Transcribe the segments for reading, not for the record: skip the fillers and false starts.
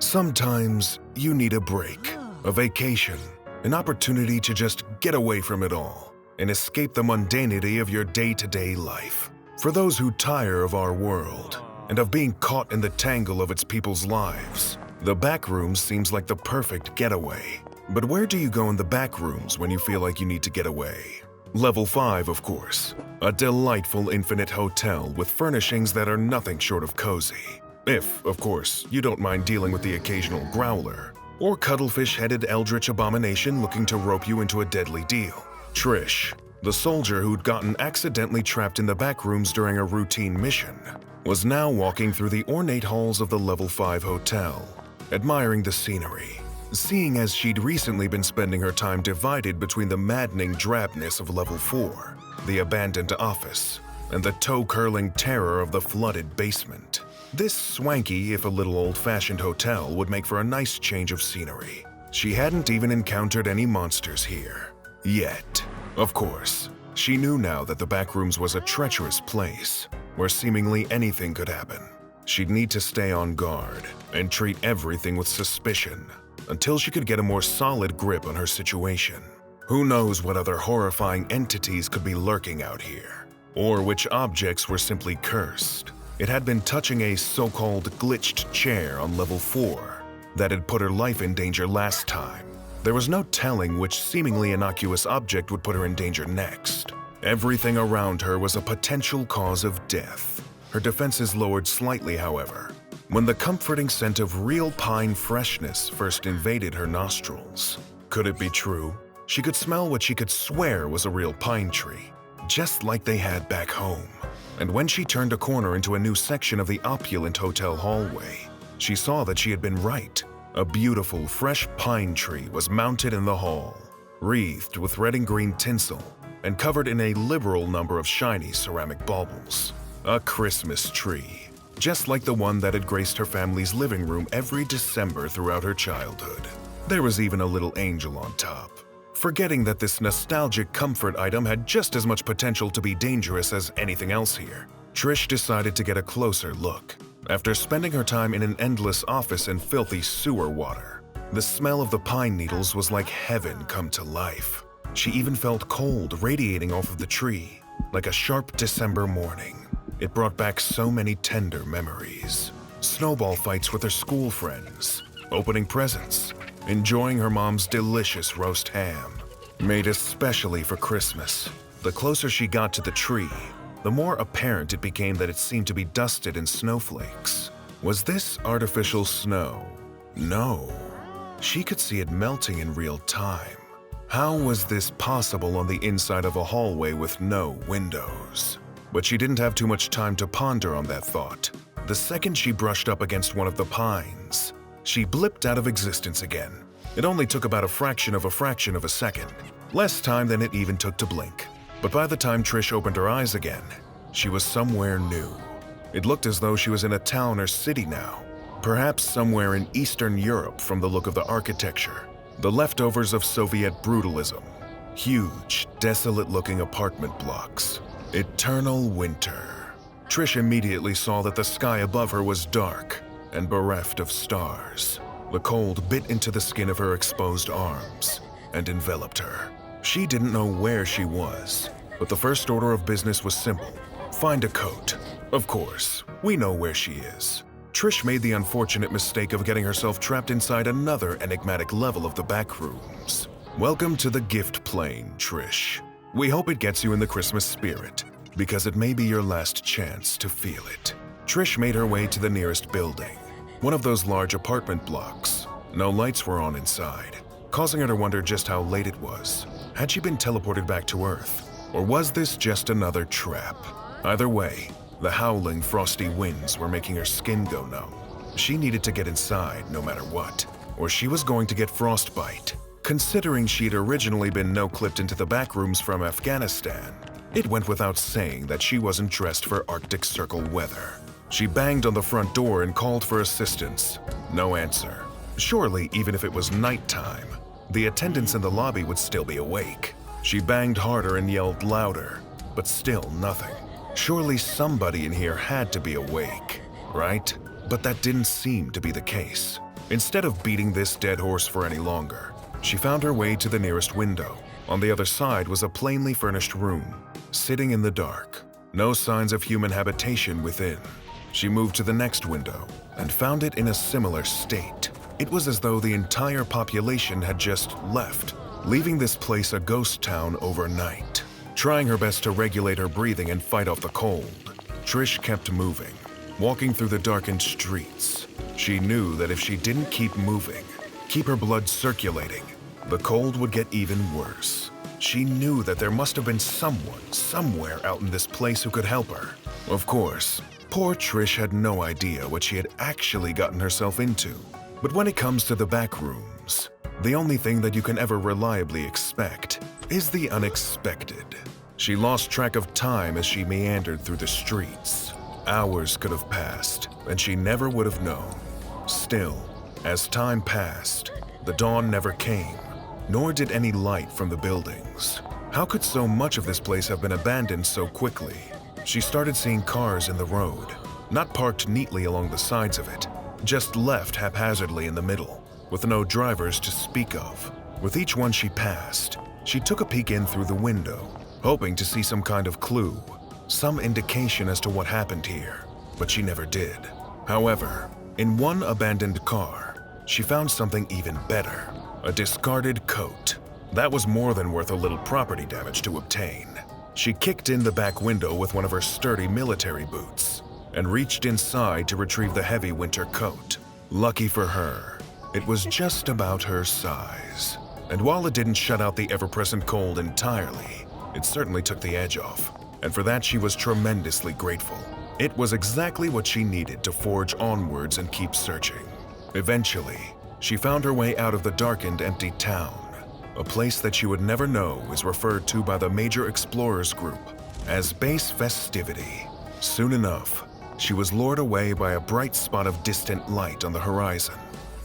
Sometimes you need a break, a vacation, an opportunity to just get away from it all and escape the mundanity of your day-to-day life. For those who tire of our world and of being caught in the tangle of its people's lives, the Backrooms seems like the perfect getaway. But where do you go in the Backrooms when you feel like you need to get away? Level 5, of course. A delightful infinite hotel with furnishings that are nothing short of cozy. If, of course, you don't mind dealing with the occasional growler or cuttlefish-headed eldritch abomination looking to rope you into a deadly deal. Trish, the soldier who'd gotten accidentally trapped in the Backrooms during a routine mission, was now walking through the ornate halls of the Level 5 hotel, admiring the scenery, seeing as she'd recently been spending her time divided between the maddening drabness of Level 4, the abandoned office, and the toe-curling terror of the flooded basement. This swanky, if a little old-fashioned hotel would make for a nice change of scenery. She hadn't even encountered any monsters here. Yet. Of course, she knew now that the Backrooms was a treacherous place where seemingly anything could happen. She'd need to stay on guard and treat everything with suspicion until she could get a more solid grip on her situation. Who knows what other horrifying entities could be lurking out here, or which objects were simply cursed. It had been touching a so-called glitched chair on Level 4 that had put her life in danger last time. There was no telling which seemingly innocuous object would put her in danger next. Everything around her was a potential cause of death. Her defenses lowered slightly, however, when the comforting scent of real pine freshness first invaded her nostrils. Could it be true? She could smell what she could swear was a real pine tree, just like they had back home. And when she turned a corner into a new section of the opulent hotel hallway, she saw that she had been right. A beautiful, fresh pine tree was mounted in the hall, wreathed with red and green tinsel, and covered in a liberal number of shiny ceramic baubles. A Christmas tree, just like the one that had graced her family's living room every December throughout her childhood. There was even a little angel on top. Forgetting that this nostalgic comfort item had just as much potential to be dangerous as anything else here, Trish decided to get a closer look. After spending her time in an endless office and filthy sewer water, the smell of the pine needles was like heaven come to life. She even felt cold radiating off of the tree, like a sharp December morning. It brought back so many tender memories. Snowball fights with her school friends, opening presents, enjoying her mom's delicious roast ham, made especially for Christmas. The closer she got to the tree, the more apparent it became that it seemed to be dusted in snowflakes. Was this artificial snow? No. She could see it melting in real time. How was this possible on the inside of a hallway with no windows? But she didn't have too much time to ponder on that thought. The second she brushed up against one of the pines, she blipped out of existence again. It only took about a fraction of a second, less time than it even took to blink. But by the time Trish opened her eyes again, she was somewhere new. It looked as though she was in a town or city now, perhaps somewhere in Eastern Europe from the look of the architecture, the leftovers of Soviet brutalism, huge, desolate-looking apartment blocks, eternal winter. Trish immediately saw that the sky above her was dark and bereft of stars. The cold bit into the skin of her exposed arms and enveloped her. She didn't know where she was, but the first order of business was simple. Find a coat. Of course, we know where she is. Trish made the unfortunate mistake of getting herself trapped inside another enigmatic level of the Backrooms. Welcome to the gift plane, Trish. We hope it gets you in the Christmas spirit, because it may be your last chance to feel it. Trish made her way to the nearest building, one of those large apartment blocks. No lights were on inside, causing her to wonder just how late it was. Had she been teleported back to Earth, or was this just another trap? Either way, the howling, frosty winds were making her skin go numb. She needed to get inside no matter what, or she was going to get frostbite. Considering she'd originally been no-clipped into the Backrooms from Afghanistan, it went without saying that she wasn't dressed for Arctic Circle weather. She banged on the front door and called for assistance. No answer. Surely, even if it was nighttime, the attendants in the lobby would still be awake. She banged harder and yelled louder, but still nothing. Surely somebody in here had to be awake, right? But that didn't seem to be the case. Instead of beating this dead horse for any longer, she found her way to the nearest window. On the other side was a plainly furnished room, sitting in the dark. No signs of human habitation within. She moved to the next window and found it in a similar state. It was as though the entire population had just left, leaving this place a ghost town overnight. Trying her best to regulate her breathing and fight off the cold, Trish kept moving, walking through the darkened streets. She knew that if she didn't keep moving, keep her blood circulating, the cold would get even worse. She knew that there must have been someone, somewhere out in this place who could help her. Of course, poor Trish had no idea what she had actually gotten herself into. But when it comes to the Backrooms, the only thing that you can ever reliably expect is the unexpected. She lost track of time as she meandered through the streets. Hours could have passed, and she never would have known. Still, as time passed, the dawn never came, nor did any light from the buildings. How could so much of this place have been abandoned so quickly? She started seeing cars in the road, not parked neatly along the sides of it, just left haphazardly in the middle, with no drivers to speak of. With each one she passed, she took a peek in through the window, hoping to see some kind of clue, some indication as to what happened here, but she never did. However, in one abandoned car, she found something even better. A discarded coat. That was more than worth a little property damage to obtain. She kicked in the back window with one of her sturdy military boots and reached inside to retrieve the heavy winter coat. Lucky for her, it was just about her size. And while it didn't shut out the ever-present cold entirely, it certainly took the edge off. And for that she was tremendously grateful. It was exactly what she needed to forge onwards and keep searching. Eventually, she found her way out of the darkened, empty town. A place that she would never know is referred to by the major explorers group as Base Festivity. Soon enough, she was lured away by a bright spot of distant light on the horizon.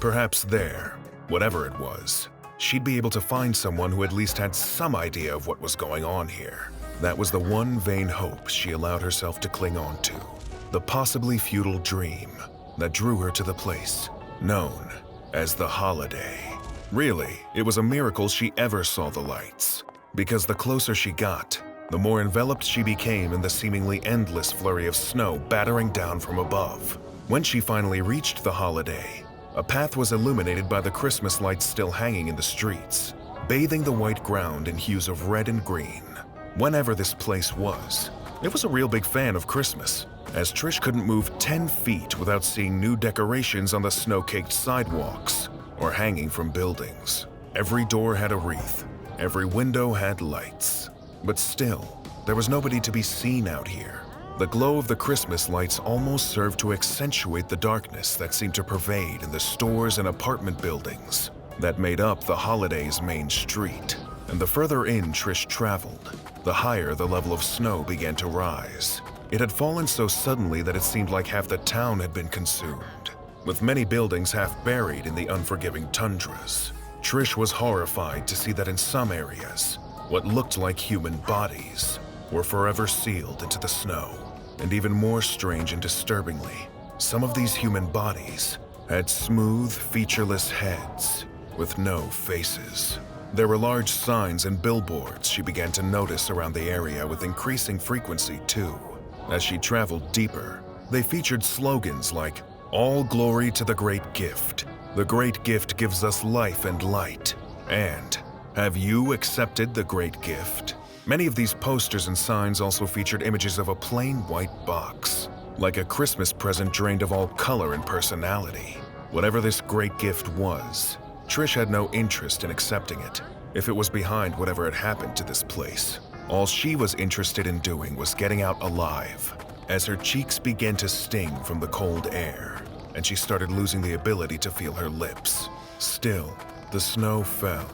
Perhaps there, whatever it was, she'd be able to find someone who at least had some idea of what was going on here. That was the one vain hope she allowed herself to cling on to. The possibly futile dream that drew her to the place known as the holiday. Really, it was a miracle she ever saw the lights, because the closer she got, the more enveloped she became in the seemingly endless flurry of snow battering down from above. When she finally reached the holiday, a path was illuminated by the Christmas lights still hanging in the streets, bathing the white ground in hues of red and green. Whenever this place was, it was a real big fan of Christmas, as Trish couldn't move 10 feet without seeing new decorations on the snow-caked sidewalks or hanging from buildings. Every door had a wreath, every window had lights. But still, there was nobody to be seen out here. The glow of the Christmas lights almost served to accentuate the darkness that seemed to pervade in the stores and apartment buildings that made up the holiday's main street. And the further in Trish traveled, the higher the level of snow began to rise. It had fallen so suddenly that it seemed like half the town had been consumed, with many buildings half buried in the unforgiving tundras. Trish was horrified to see that in some areas, what looked like human bodies were forever sealed into the snow. And even more strange and disturbingly, some of these human bodies had smooth, featureless heads with no faces. There were large signs and billboards she began to notice around the area with increasing frequency too. As she traveled deeper, they featured slogans like, "All glory to the great gift. The great gift gives us life and light." And, "Have you accepted the great gift?" Many of these posters and signs also featured images of a plain white box, like a Christmas present drained of all color and personality. Whatever this great gift was, Trish had no interest in accepting it, if it was behind whatever had happened to this place. All she was interested in doing was getting out alive, as her cheeks began to sting from the cold air, and she started losing the ability to feel her lips. Still, the snow fell,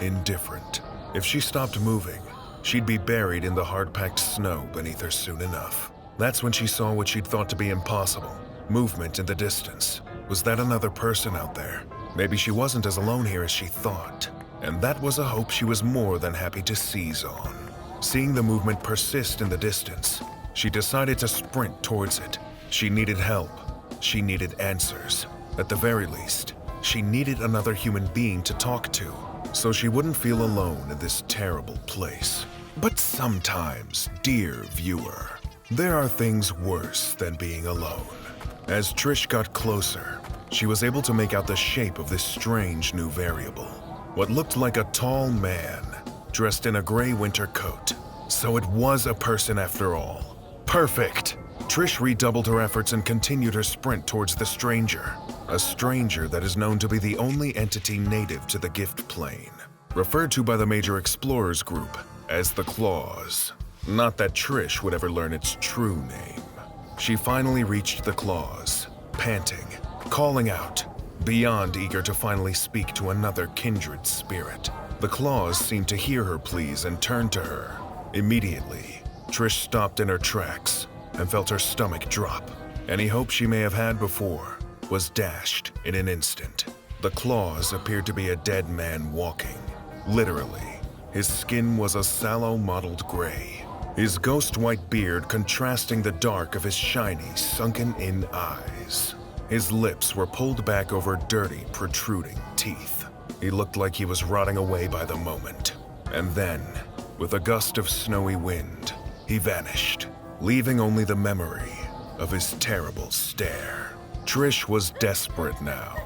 indifferent. If she stopped moving, she'd be buried in the hard-packed snow beneath her soon enough. That's when she saw what she'd thought to be impossible, movement in the distance. Was that another person out there? Maybe she wasn't as alone here as she thought, and that was a hope she was more than happy to seize on. Seeing the movement persist in the distance, she decided to sprint towards it. She needed help. She needed answers. At the very least, She needed another human being to talk to, so she wouldn't feel alone in this terrible place. But sometimes, dear viewer, there are things worse than being alone. As Trish got closer, she was able to make out the shape of this strange new variable. What looked like a tall man, dressed in a gray winter coat. So it was a person after all. Perfect! Trish redoubled her efforts and continued her sprint towards the stranger. A stranger that is known to be the only entity native to the gift plane, referred to by the major explorers group as the Claws. Not that Trish would ever learn its true name. She finally reached the Claws, panting, calling out, beyond eager to finally speak to another kindred spirit. The Claws seemed to hear her pleas and turned to her. Immediately, Trish stopped in her tracks and felt her stomach drop. Any hope she may have had before was dashed in an instant. The Claws appeared to be a dead man walking. Literally, his skin was a sallow mottled gray, his ghost-white beard contrasting the dark of his shiny, sunken-in eyes. His lips were pulled back over dirty, protruding teeth. He looked like he was rotting away by the moment. And then, with a gust of snowy wind, he vanished, leaving only the memory of his terrible stare. Trish was desperate now.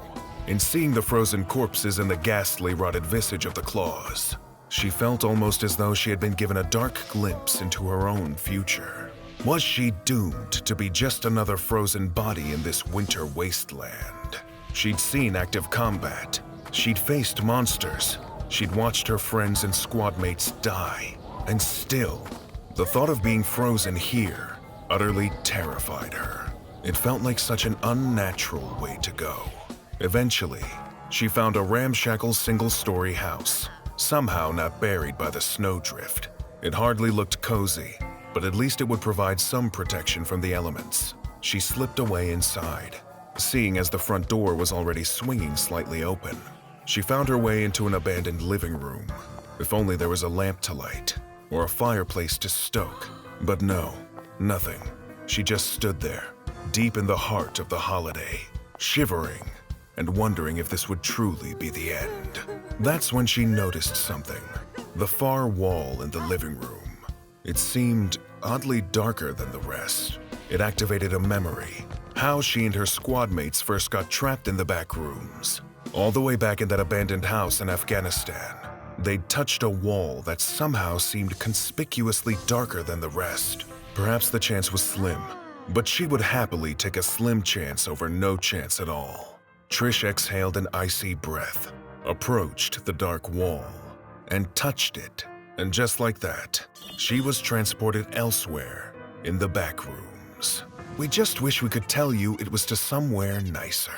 In seeing the frozen corpses and the ghastly, rotted visage of the Claws, she felt almost as though she had been given a dark glimpse into her own future. Was she doomed to be just another frozen body in this winter wasteland? She'd seen active combat. She'd faced monsters. She'd watched her friends and squad mates die. And still, the thought of being frozen here utterly terrified her. It felt like such an unnatural way to go. Eventually, she found a ramshackle single-story house, somehow not buried by the snowdrift. It hardly looked cozy, but at least it would provide some protection from the elements. She slipped away inside, seeing as the front door was already swinging slightly open. She found her way into an abandoned living room. If only there was a lamp to light, or a fireplace to stoke. But no, nothing. She just stood there, deep in the heart of the holiday, shivering and wondering if this would truly be the end. That's when she noticed something. The far wall in the living room. It seemed oddly darker than the rest. It activated a memory. How she and her squad mates first got trapped in the back rooms. All the way back in that abandoned house in Afghanistan, they'd touched a wall that somehow seemed conspicuously darker than the rest. Perhaps the chance was slim, but she would happily take a slim chance over no chance at all. Trish exhaled an icy breath, approached the dark wall, and touched it. And just like that, she was transported elsewhere in the back rooms. We just wish we could tell you it was to somewhere nicer.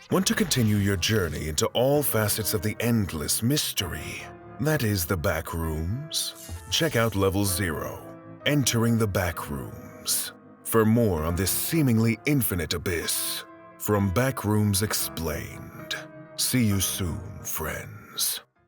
Want to continue your journey into all facets of the endless mystery that is the back rooms? Check out Level 0, Entering the Back Rooms, for more on this seemingly infinite abyss from Backrooms Explained. See you soon, friends.